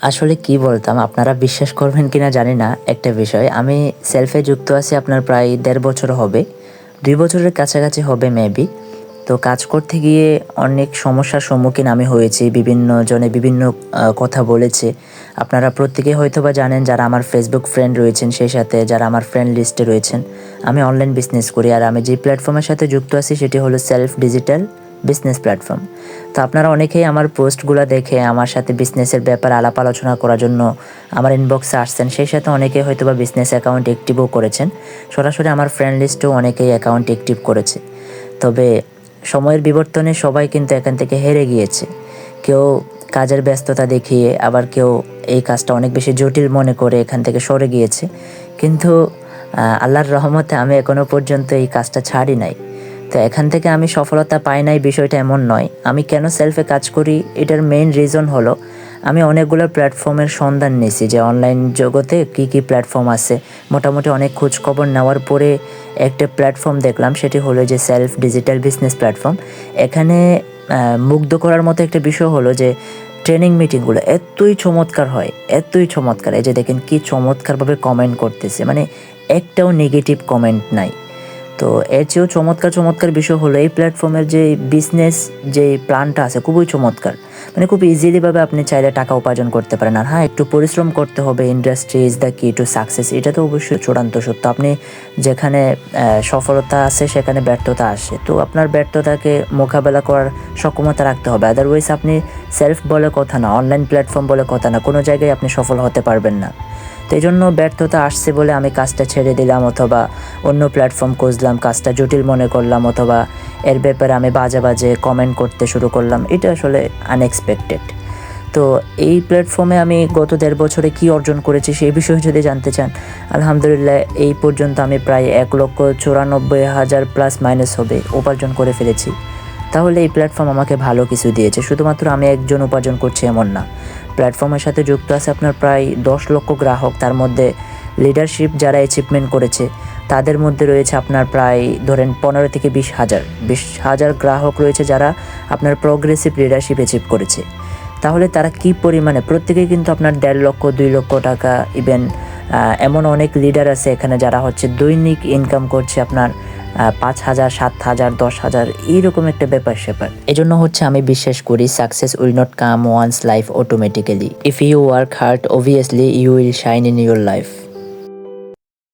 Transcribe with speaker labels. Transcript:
Speaker 1: আসলে কি বলতাম আপনারা বিশ্বাস করবেন কিনা জানি না একটা বিষয়। আমি সেলফে যুক্ত আছি আপনার প্রায় ১.৫ বছর হবে। ২ বছরের কাছাকাছি হবে মেবি। তো কাজ করতে গিয়ে অনেক সমস্যার সম্মুখীন আমি হয়েছি। বিভিন্ন জনে বিভিন্ন কথা বলেছে। আপনারা প্রত্যেকেই হয়তোবা জানেন যারা আমার ফেসবুক ফ্রেন্ড রয়েছেন, সেই সাথে যারা আমার ফ্রেন্ড লিস্টে রয়েছেন। আমি অনলাইন বিজনেস করি আর আমি যে প্ল্যাটফর্মের সাথে যুক্ত আছি সেটি হলো সেলফ ডিজিটাল বিজনেস প্ল্যাটফর্ম। তো আপনারা অনেকেই আমার পোস্টগুলো দেখে আমার সাথে বিজনেসের ব্যাপারে আলাপ আলোচনা করার জন্য আমার ইনবক্সে আসছেন। সেই সাথে অনেকেই হয়তোবা বিজনেস অ্যাকাউন্ট অ্যাক্টিভও করেছেন। সরাসরি আমার ফ্রেন্ড লিস্টেও অনেকেই অ্যাকাউন্ট অ্যাক্টিভ করেছে। তবে সময়ের বিবর্তনে সবাই কিন্তু এখান থেকে হেরে গিয়েছে। কেউ কাজের ব্যস্ততা দেখিয়ে, আবার কেউ এই কাজটা অনেক বেশি জটিল মনে করে এখান থেকে সরে গিয়েছে। কিন্তু আল্লাহর রহমতে আমি এখনো পর্যন্ত এই কাজটা ছাড়ি নাই। তো এখান থেকে আমি সফলতা পাই নাই বিষয়টা এমন নয়। আমি কেন সেলফে কাজ করি এটার মেইন রিজন হলো আমি অনেকগুলো প্ল্যাটফর্মের সন্ধান নিয়েছি যে অনলাইন জগতে কী প্ল্যাটফর্ম আছে। মোটামুটি অনেক খোঁজখবর নেওয়ার পরে একটা প্ল্যাটফর্ম দেখলাম, সেটি হলো যে সেলফ ডিজিটাল বিজনেস প্ল্যাটফর্ম। এখানে মুগ্ধ করার মতো একটা বিষয় হলো যে ট্রেনিং মিটিংগুলো এতই চমৎকার হয়, এতই চমৎকার। এই যে দেখেন কি চমৎকারভাবে কমেন্ট করতেছে, মানে একটাও নেগেটিভ কমেন্ট নাই। তো এর চেয়েও চমৎকার বিষয় হলো এই প্ল্যাটফর্মের যে বিজনেস যে প্ল্যানটা আছে খুবই চমৎকার। মানে খুব ইজিলিভাবে আপনি চাইলে টাকা উপার্জন করতে পারেন। আর হ্যাঁ, একটু পরিশ্রম করতে হবে। ইন্ডাস্ট্রি ইজ দ্য কি টু সাকসেস, এটা তো অবশ্যই চূড়ান্ত সত্য। আপনি যেখানে সফলতা আছে সেখানে ব্যর্থতা আসে। তো আপনার ব্যর্থতাকে মোকাবেলা করার সক্ষমতা রাখতে হবে। আদারওয়াইজ আপনি সেলফ বলে কথা না, অনলাইন প্ল্যাটফর্ম বলে কথা না, কোনো জায়গায় আপনি সফল হতে পারবেন না। তো এই জন্য ব্যর্থতা আসছে বলে আমি কাজটা ছেড়ে দিলাম, অথবা অন্য প্ল্যাটফর্ম খুঁজলাম, কাজটা জটিল মনে করলাম, অথবা এর ব্যাপারে আমি বাজে কমেন্ট করতে শুরু করলাম। এটা আসলে আনএক্সপেক্টেড। তো এই প্ল্যাটফর্মে আমি গত ১.৫ বছরে কী অর্জন করেছি সেই বিষয়ে যদি জানতে চান, আলহামদুলিল্লাহ এই পর্যন্ত আমি প্রায় ১,৯৪,০০০ প্লাস মাইনাস হবে উপার্জন করে ফেলেছি। তাহলে এই প্ল্যাটফর্ম আমাকে ভালো কিছু দিয়েছে। শুধুমাত্র আমি একজন উপার্জন করছি এমন না। প্ল্যাটফর্মের সাথে যুক্ত আছে আপনার প্রায় ১০ লক্ষ গ্রাহক। তার মধ্যে লিডারশিপ যারা অ্যাচিভমেন্ট করেছে তাদের মধ্যে রয়েছে আপনার প্রায় ধরেন ১৫ থেকে ২০,০০০ গ্রাহক রয়েছে যারা আপনার প্রগ্রেসিভ লিডারশিপ অ্যাচিভ করেছে। তাহলে তারা কী পরিমাণে, প্রত্যেকেই কিন্তু আপনার ১.৫ লক্ষ ২ লক্ষ টাকা, ইভেন এমন অনেক লিডার আছে এখানে যারা হচ্ছে দৈনিক ইনকাম করছে আপনার ৫,০০০, ৭,০০০, ১০,০০০, এইরকম একটা ব্যাপার-স্যাপার। এজন্য হচ্ছে আমি বিশ্বাস করি success will not come one's life automatically. If you work hard, obviously you will shine in your life.